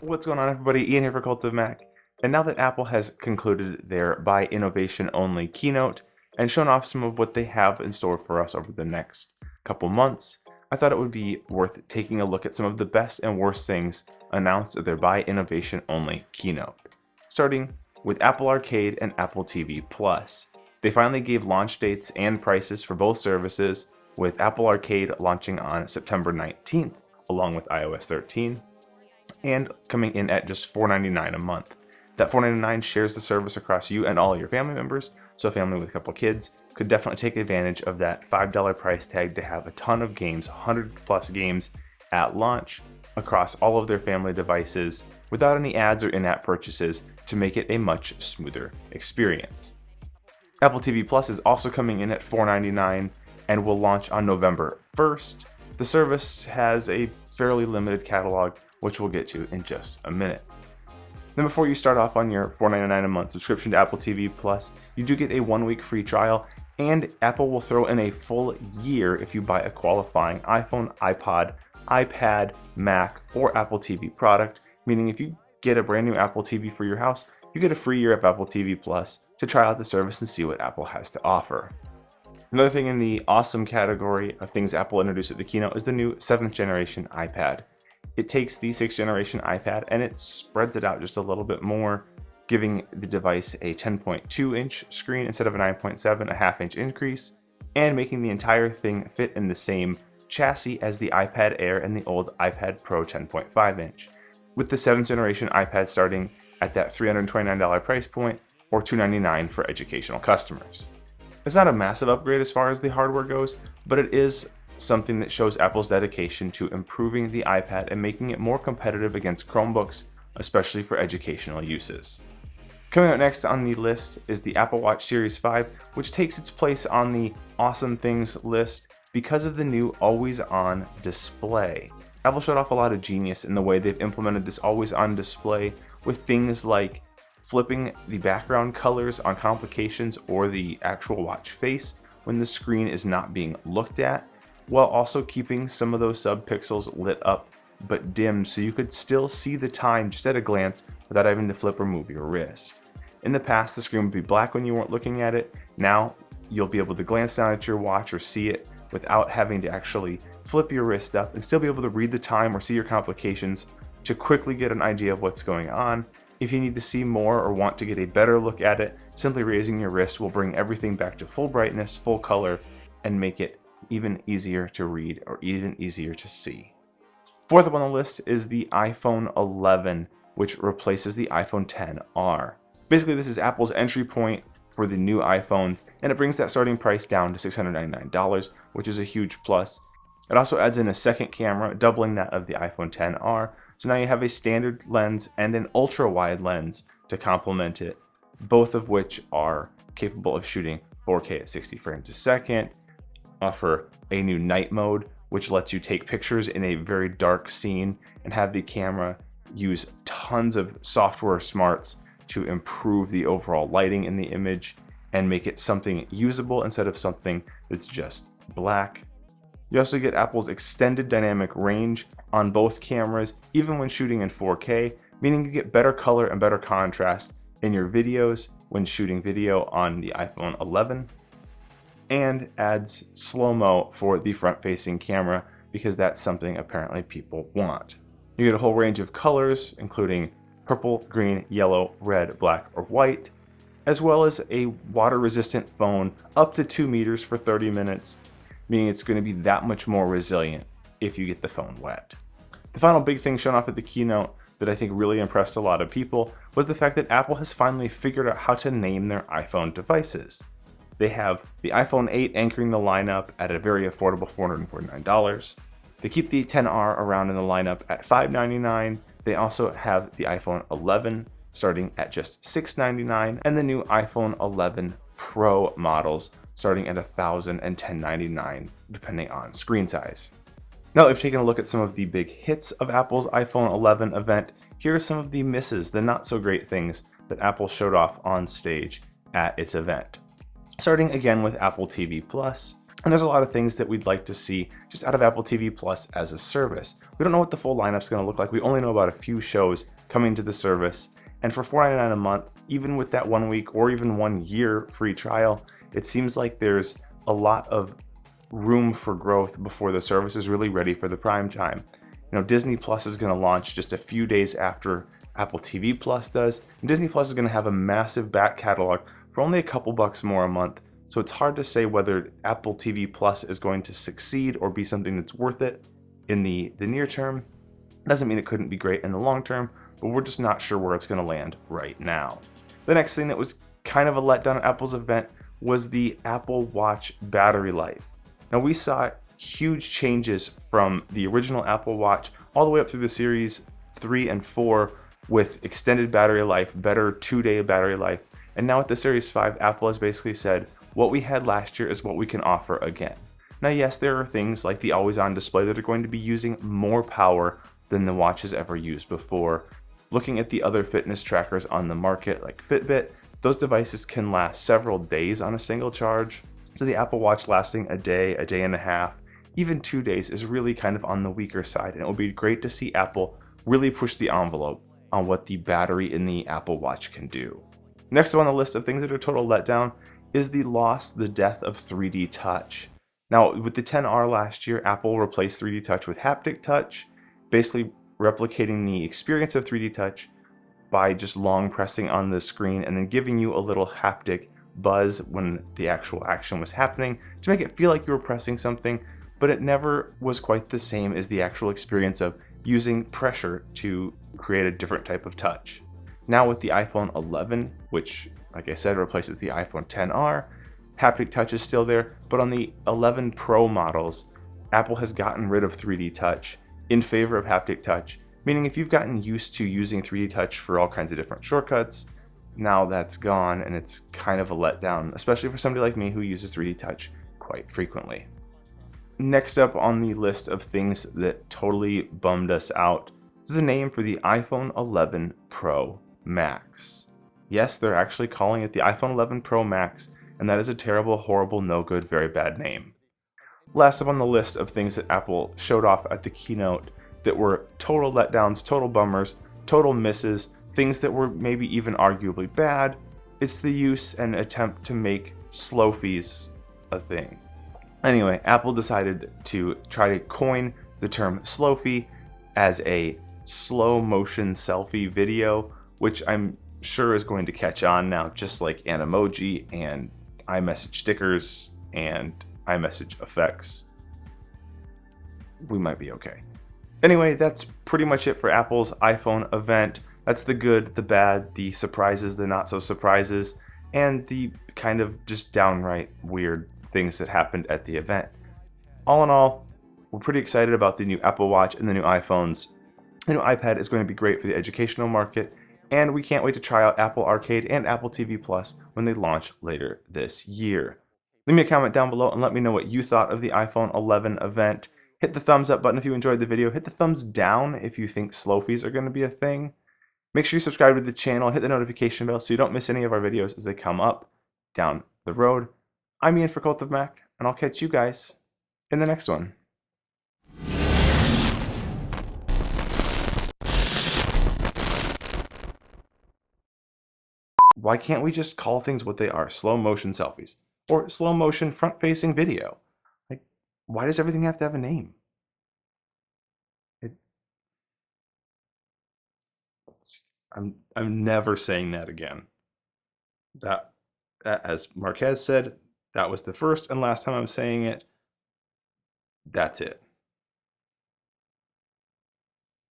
What's going on, everybody? Ian here for Cult of Mac. And now that Apple has concluded their Buy Innovation Only keynote and shown off some of what they have in store for us over the next couple months, I thought it would be worth taking a look at some of the best and worst things announced at their Buy Innovation Only keynote. Starting with Apple Arcade and Apple TV Plus. They finally gave launch dates and prices for both services, with Apple Arcade launching on September 19th, along with iOS 13. And coming in at just $4.99 a month. That $4.99 shares the service across you and all your family members, so a family with a couple kids could definitely take advantage of that $5 price tag to have a ton of games, 100 plus games at launch across all of their family devices without any ads or in-app purchases to make it a much smoother experience. Apple TV Plus is also coming in at $4.99 and will launch on November 1st. The service has a fairly limited catalog, which we'll get to in just a minute. Then before you start off on your $4.99 a month subscription to Apple TV Plus, you do get a 1-week free trial, and Apple will throw in a full year if you buy a qualifying iPhone, iPod, iPad, Mac, or Apple TV product, meaning if you get a brand new Apple TV for your house, you get a free year of Apple TV Plus to try out the service and see what Apple has to offer. Another thing in the awesome category of things Apple introduced at the keynote is the new 7th generation iPad. It takes the 6th generation iPad and it spreads it out just a little bit more, giving the device a 10.2-inch screen instead of a 9.7, a half-inch increase, and making the entire thing fit in the same chassis as the iPad Air and the old iPad Pro 10.5-inch, with the 7th generation iPad starting at that $329 price point or $299 for educational customers. It's not a massive upgrade as far as the hardware goes, but it is something that shows Apple's dedication to improving the iPad and making it more competitive against Chromebooks, especially for educational uses. Coming up next on the list is the Apple Watch Series 5, which takes its place on the awesome things list because of the new always-on display. Apple showed off a lot of genius in the way they've implemented this always-on display with things like flipping the background colors on complications or the actual watch face when the screen is not being looked at, while also keeping some of those subpixels lit up but dim so you could still see the time just at a glance without having to flip or move your wrist. In the past, the screen would be black when you weren't looking at it. Now you'll be able to glance down at your watch or see it without having to actually flip your wrist up and still be able to read the time or see your complications to quickly get an idea of what's going on. If you need to see more or want to get a better look at it, simply raising your wrist will bring everything back to full brightness, full color, and make it even easier to read or even easier to see. Fourth up on the list is the iPhone 11, which replaces the iPhone XR. Basically, this is Apple's entry point for the new iPhones, and it brings that starting price down to $699, which is a huge plus. It also adds in a second camera, doubling that of the iPhone XR, so now you have a standard lens and an ultra-wide lens to complement it, both of which are capable of shooting 4K at 60 frames a second, offer a new night mode, which lets you take pictures in a very dark scene and have the camera use tons of software smarts to improve the overall lighting in the image and make it something usable instead of something that's just black. You also get Apple's extended dynamic range on both cameras, even when shooting in 4K, meaning you get better color and better contrast in your videos when shooting video on the iPhone 11, and adds slow-mo for the front-facing camera because that's something apparently people want. You get a whole range of colors, including purple, green, yellow, red, black, or white, as well as a water-resistant phone up to 2 meters for 30 minutes, meaning it's going to be that much more resilient if you get the phone wet. The final big thing shown off at the keynote that I think really impressed a lot of people was the fact that Apple has finally figured out how to name their iPhone devices. They have the iPhone 8 anchoring the lineup at a very affordable $449. They keep the XR around in the lineup at $599. They also have the iPhone 11 starting at just $699, and the new iPhone 11 Pro models starting at $1,000 and $1,099 depending on screen size. Now that we've taken a look at some of the big hits of Apple's iPhone 11 event, here are some of the misses, the not so great things that Apple showed off on stage at its event. Starting again with Apple TV Plus, and there's a lot of things that we'd like to see just out of Apple TV Plus as a service. We don't know what the full lineup's going to look like. We only know about a few shows coming to the service. And for $4.99 a month, even with that 1 week or even 1 year free trial, it seems like there's a lot of room for growth before the service is really ready for the prime time. Disney Plus is going to launch just a few days after Apple TV Plus does. And Disney Plus is going to have a massive back catalog for only a couple bucks more a month. So it's hard to say whether Apple TV Plus is going to succeed or be something that's worth it in the near term. Doesn't mean it couldn't be great in the long term, but we're just not sure where it's going to land right now. The next thing that was kind of a letdown at Apple's event was the Apple Watch battery life. Now we saw huge changes from the original Apple Watch all the way up through the Series 3 and 4 with extended battery life, better 2-day battery life. And now at the Series 5, Apple has basically said, what we had last year is what we can offer again. Now yes, there are things like the always-on display that are going to be using more power than the watch has ever used before. Looking at the other fitness trackers on the market like Fitbit, those devices can last several days on a single charge. So the Apple Watch lasting a day and a half, even 2 days is really kind of on the weaker side. And it will be great to see Apple really push the envelope on what the battery in the Apple Watch can do. Next on the list of things that are total letdown is the death of 3D Touch. Now with the XR last year, Apple replaced 3D Touch with haptic touch, basically replicating the experience of 3D Touch by just long pressing on the screen and then giving you a little haptic buzz when the actual action was happening to make it feel like you were pressing something, but it never was quite the same as the actual experience of using pressure to create a different type of touch. Now with the iPhone 11, which like I said replaces the iPhone XR, haptic touch is still there, but on the 11 Pro models, Apple has gotten rid of 3D Touch in favor of haptic touch, meaning if you've gotten used to using 3D Touch for all kinds of different shortcuts, now that's gone and it's kind of a letdown, especially for somebody like me who uses 3D Touch quite frequently. Next up on the list of things that totally bummed us out is the name for the iPhone 11 Pro Max. Yes, they're actually calling it the iPhone 11 Pro Max, and that is a terrible, horrible, no good, very bad name. Last up on the list of things that Apple showed off at the keynote that were total letdowns, total bummers, total misses, things that were maybe even arguably bad, it's the use and attempt to make slofies a thing. Anyway, Apple decided to try to coin the term slofie as a slow motion selfie video, which I'm sure is going to catch on now, just like Animoji and iMessage stickers and iMessage effects. We might be okay. Anyway, that's pretty much it for Apple's iPhone event. That's the good, the bad, the surprises, the not so surprises, and the kind of just downright weird things that happened at the event. All in all, we're pretty excited about the new Apple Watch and the new iPhones. The new iPad is going to be great for the educational market, and we can't wait to try out Apple Arcade and Apple TV Plus when they launch later this year. Leave me a comment down below and let me know what you thought of the iPhone 11 event. Hit the thumbs up button if you enjoyed the video. Hit the thumbs down if you think slofies are going to be a thing. Make sure you subscribe to the channel, hit the notification bell so you don't miss any of our videos as they come up down the road. I'm Ian for Cult of Mac, and I'll catch you guys in the next one. Why can't we just call things what they are? Slow motion selfies. Or slow motion front facing video. Like, why does everything have to have a name? I'm never saying that again. That, as Marquez said, that was the first and last time I'm saying it. That's it.